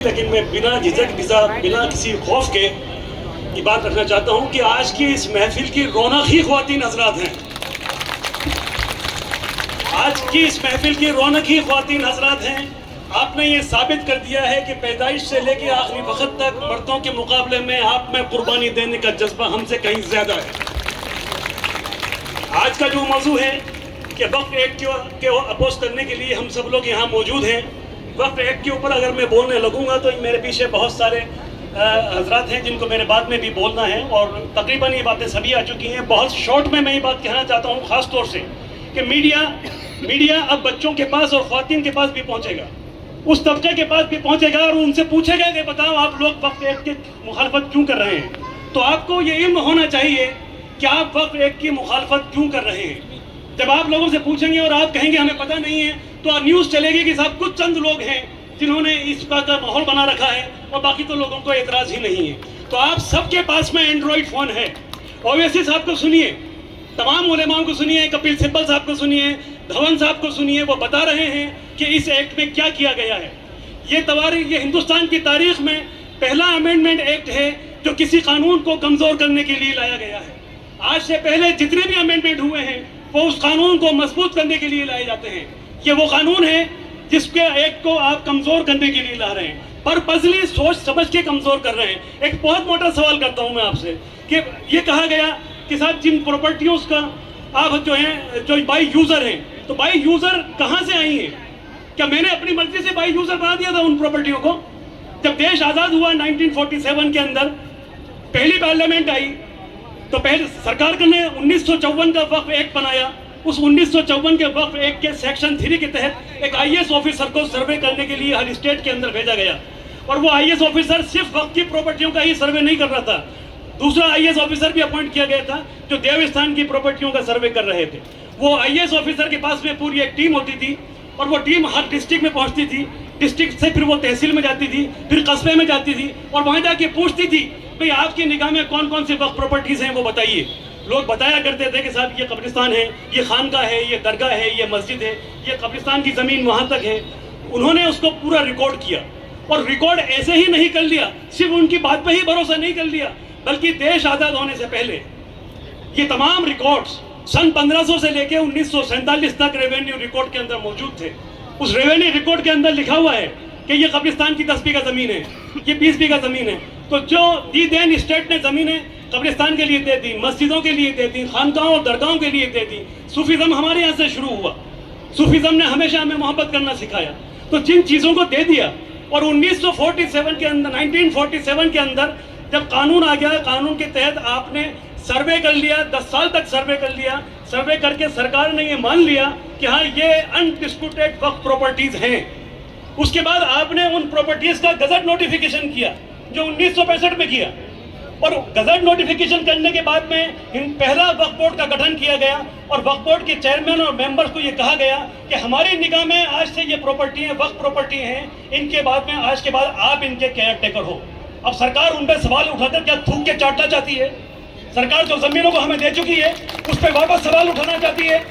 लेकिन मैं बिना झिझक बिना किसी खौफ के ये बात रखना चाहता हूं कि आज की इस महफिल की रौनक ही ख्वातीन हजरात हैं। आज की इस महफिल की रौनक ही ख्वातीन हजरात हैं। आपने ये साबित कर दिया है कि पैदाइश से लेकर आखिरी वक्त तक मर्दों के मुकाबले में आप में कुर्बानी देने का जज्बा हमसे कहीं ज्यादा है। आज का जो मौजू है कि वक्फ एक्ट के अपोज करने के लिए हम सब लोग यहाँ मौजूद हैं। वक्फ एक्ट के ऊपर अगर मैं बोलने लगूंगा तो मेरे पीछे बहुत सारे हजरात हैं जिनको मेरे बाद में भी बोलना है और तकरीबन ये बातें सभी आ चुकी हैं। बहुत शॉर्ट में मैं ये बात कहना चाहता हूँ ख़ास तौर से कि मीडिया अब बच्चों के पास और ख़वातीन के पास भी पहुँचेगा, उस तबके के पास भी पहुँचेगा और उनसे पूछेगा कि बताओ आप लोग वक्फ एक्ट की मुखालफत क्यों कर रहे हैं। तो आपको ये इल्म होना चाहिए कि आप वक्फ एक्ट की मुखालफत क्यों कर रहे हैं। जब आप लोगों से पूछेंगे और आप कहेंगे हमें पता नहीं है तो न्यूज़ चलेगी कि साहब कुछ चंद लोग हैं जिन्होंने इस बात का माहौल बना रखा है और बाकी तो लोगों को एतराज़ ही नहीं है। तो आप सबके पास में एंड्रॉइड फ़ोन है। ओवैसी साहब को सुनिए, तमाम उलेमाओं को सुनिए, कपिल सिब्बल साहब को सुनिए, धवन साहब को सुनिए, वो बता रहे हैं कि इस एक्ट में क्या किया गया है। ये हिंदुस्तान की तारीख में पहला अमेंडमेंट एक्ट है जो किसी कानून को कमज़ोर करने के लिए लाया गया है। आज से पहले जितने भी अमेंडमेंट हुए हैं वो उस कानून को मजबूत करने के लिए लाए जाते हैं। ये वो कानून है जिसके एक्ट को आप कमज़ोर करने के लिए ला रहे हैं, पर्पसली सोच समझ के कमज़ोर कर रहे हैं। एक बहुत मोटा सवाल करता हूं मैं आपसे कि ये कहा गया कि साहब जिन प्रॉपर्टियों का आप जो बाई यूज़र हैं, तो बाई यूज़र कहाँ से आई हैं? क्या मैंने अपनी मर्जी से बाई यूज़र बना दिया था उन प्रॉपर्टियों को? जब देश आज़ाद हुआ 1947 के अंदर पहली पार्लियामेंट आई तो पहले सरकार ने 1954 का वक्फ एक्ट बनाया। उस 1954 के वक्फ एक्ट के सेक्शन 3 के तहत एक IAS ऑफिसर को सर्वे करने के लिए हर स्टेट के अंदर भेजा गया और वो IAS ऑफिसर सिर्फ वक्फ की प्रॉपर्टियों का ही सर्वे नहीं कर रहा था, दूसरा IAS ऑफिसर भी अपॉइंट किया गया था जो देवस्थान की प्रॉपर्टियों का सर्वे कर रहे थे। वो IAS ऑफिसर के पास में पूरी एक टीम होती थी और वो टीम हर डिस्ट्रिक्ट में पहुँचती थी, डिस्ट्रिक्ट से फिर वो तहसील में जाती थी, फिर कस्बे में जाती थी और वहाँ जाके पूछती थी भाई आपकी निगाह में कौन कौन सी वक्फ प्रॉपर्टीज़ हैं वो बताइए। लोग बताया करते थे कि साहब ये कब्रिस्तान है, ये खानका है, ये दरगाह है, ये मस्जिद है, ये कब्रिस्तान की ज़मीन वहाँ तक है। उन्होंने उसको पूरा रिकॉर्ड किया और रिकॉर्ड ऐसे ही नहीं कर लिया, सिर्फ उनकी बात पे ही भरोसा नहीं कर लिया, बल्कि देश आज़ाद होने से पहले ये तमाम रिकॉर्ड्स सन 1500 से लेकर 1947 तक रेवेन्यू रिकॉर्ड के अंदर मौजूद थे। उस रेवेन्यू रिकॉर्ड के अंदर लिखा हुआ है कि ये कब्रिस्तान की 10 बीघा ज़मीन है, ये 20 बीघा ज़मीन है। तो जो दी देन स्टेट ने ज़मीनें कब्रिस्तान के लिए दे दी, मस्जिदों के लिए दे दी, खानकाहों और दरगाहों के लिए दे दी। सूफीज़म हमारे यहाँ से शुरू हुआ, सूफीज़म ने हमेशा हमें मोहब्बत करना सिखाया। तो जिन चीज़ों को दे दिया और 1947 के अंदर 1947 के अंदर जब कानून आ गया, कानून के तहत आपने सर्वे कर लिया, 10 साल तक सर्वे कर लिया, सर्वे करके सरकार ने ये मान लिया कि हाँ ये अनडिस्प्यूटेड वक्फ प्रॉपर्टीज़ हैं। उसके बाद आपने उन प्रॉपर्टीज़ का गजट नोटिफिकेशन किया जो 1965 में किया और गजट नोटिफिकेशन करने के बाद में पहला वक्फ बोर्ड का गठन किया गया और वक्फ बोर्ड के चेयरमैन और मेंबर्स को ये कहा गया कि हमारी निगाह में आज से ये प्रॉपर्टी है, वक्फ प्रॉपर्टी हैं, इनके बाद में आज के बाद आप इनके केयर टेकर हो। अब सरकार उन पर सवाल उठाकर क्या थूक के चाटना चाहती है? सरकार जो जमीनों को हमें दे चुकी है उस पर वापस सवाल उठाना चाहती है।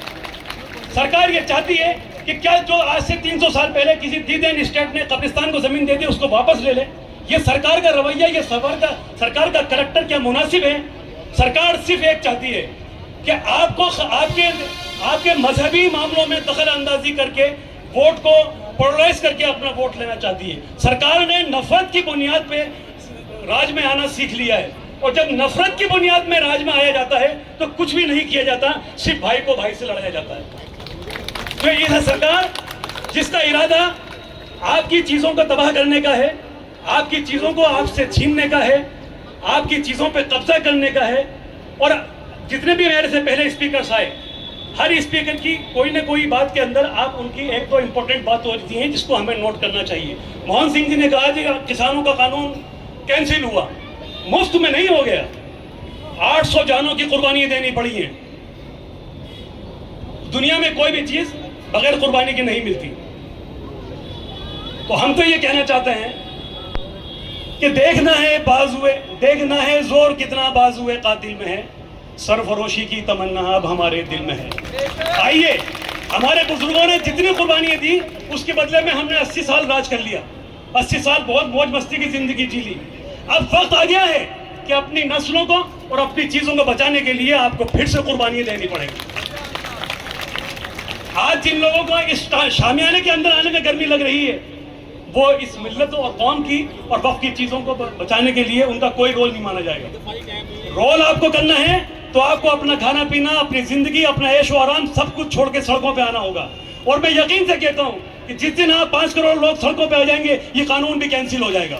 सरकार ये चाहती है कि क्या जो आज से 300 साल पहले किसी दी देन स्टेट ने कब्रिस्तान को जमीन दे दी उसको वापस ले ले। ये सरकार का रवैया, ये सरकार का करैक्टर क्या मुनासिब है? सरकार सिर्फ एक चाहती है कि आपको आपके मजहबी मामलों में दखल अंदाजी करके वोट को पोलराइज करके अपना वोट लेना चाहती है। सरकार ने नफरत की बुनियाद पे राज में आना सीख लिया है और जब नफरत की बुनियाद में राज में आया जाता है तो कुछ भी नहीं किया जाता, सिर्फ भाई को भाई से लड़ाया जाता है। तो ये है सरकार जिसका इरादा आपकी चीज़ों को तबाह करने का है, आपकी चीज़ों को आपसे छीनने का है, आपकी चीज़ों पे कब्जा करने का है। और जितने भी मेरे से पहले स्पीकर्स आए, हर स्पीकर की कोई ना कोई बात के अंदर आप उनकी एक तो इम्पोर्टेंट बात होती है जिसको हमें नोट करना चाहिए। मोहन सिंह जी ने कहा कि किसानों का कानून कैंसिल हुआ, मुफ्त में नहीं हो गया, 800 जानों की कुर्बानियाँ देनी पड़ी हैं। दुनिया में कोई भी चीज़ बगैर कुर्बानी की नहीं मिलती। तो हम तो ये कहना चाहते हैं कि देखना है जोर कितना बाजुए कातिल में है, सरफरोशी की तमन्ना अब हमारे दिल में है। आइए, हमारे बुजुर्गों ने जितनी कुर्बानियां दी उसके बदले में हमने 80 साल राज कर लिया। 80 साल बहुत मौज मस्ती की जिंदगी जी ली। अब वक्त आ गया है कि अपनी नस्लों को और अपनी चीजों को बचाने के लिए आपको फिर से कुर्बानी देनी पड़ेगी। आज जिन लोगों को इस शामियाने के अंदर आने में गर्मी लग रही है, वो इस मिल्लत और कौम की और वक्त की चीजों को बचाने के लिए उनका कोई रोल नहीं माना जाएगा। रोल आपको करना है तो आपको अपना खाना पीना, अपनी जिंदगी, अपना ऐशो आराम सब कुछ छोड़ के सड़कों पे आना होगा। और मैं यकीन से कहता हूं कि जिस दिन आप 5 करोड़ लोग सड़कों पे आ जाएंगे, ये कानून भी कैंसिल हो जाएगा।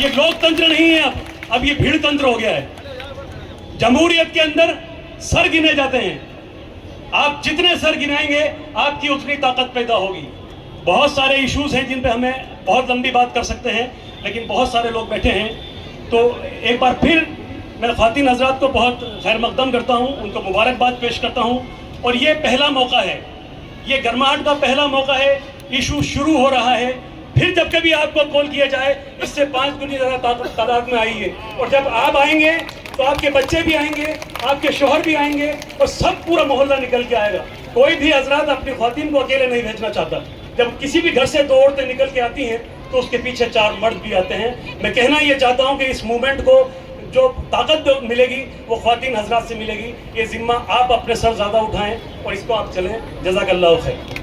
ये लोकतंत्र नहीं है, अब ये भीड़ तंत्र हो गया है। जमहूरियत के अंदर सर गिने जाते हैं, आप जितने सर गिनाएंगे आपकी उतनी ताकत पैदा होगी। बहुत सारे इश्यूज हैं जिन पे हमें बहुत लंबी बात कर सकते हैं, लेकिन बहुत सारे लोग बैठे हैं, तो एक बार फिर मैं ख़वातीन हज़रात को बहुत खैर मकदम करता हूँ, उनको मुबारकबाद पेश करता हूँ। और ये पहला मौका है, ये गर्माहट का पहला मौका है, इशू शुरू हो रहा है। फिर जब कभी आपको कॉल किया जाए, इससे 5 गुनी ज़्यादा तादाद में आइए। और जब आप आएंगे तो आपके बच्चे भी आएंगे, आपके शोहर भी आएंगे, और सब पूरा मोहल्ला निकल के आएगा। कोई भी हजरात अपनी ख़वातीन को अकेले नहीं भेजना चाहता। जब किसी भी घर से 2 औरतें निकल के आती हैं तो उसके पीछे 4 मर्द भी आते हैं। मैं कहना ये चाहता हूँ कि इस मूवमेंट को जो ताकत मिलेगी वो ख़वातीन हजरात से मिलेगी। ये जिम्मा आप अपने सर ज़्यादा उठाएं और इसको आप चलें। जज़ाकल्लाहु खैर।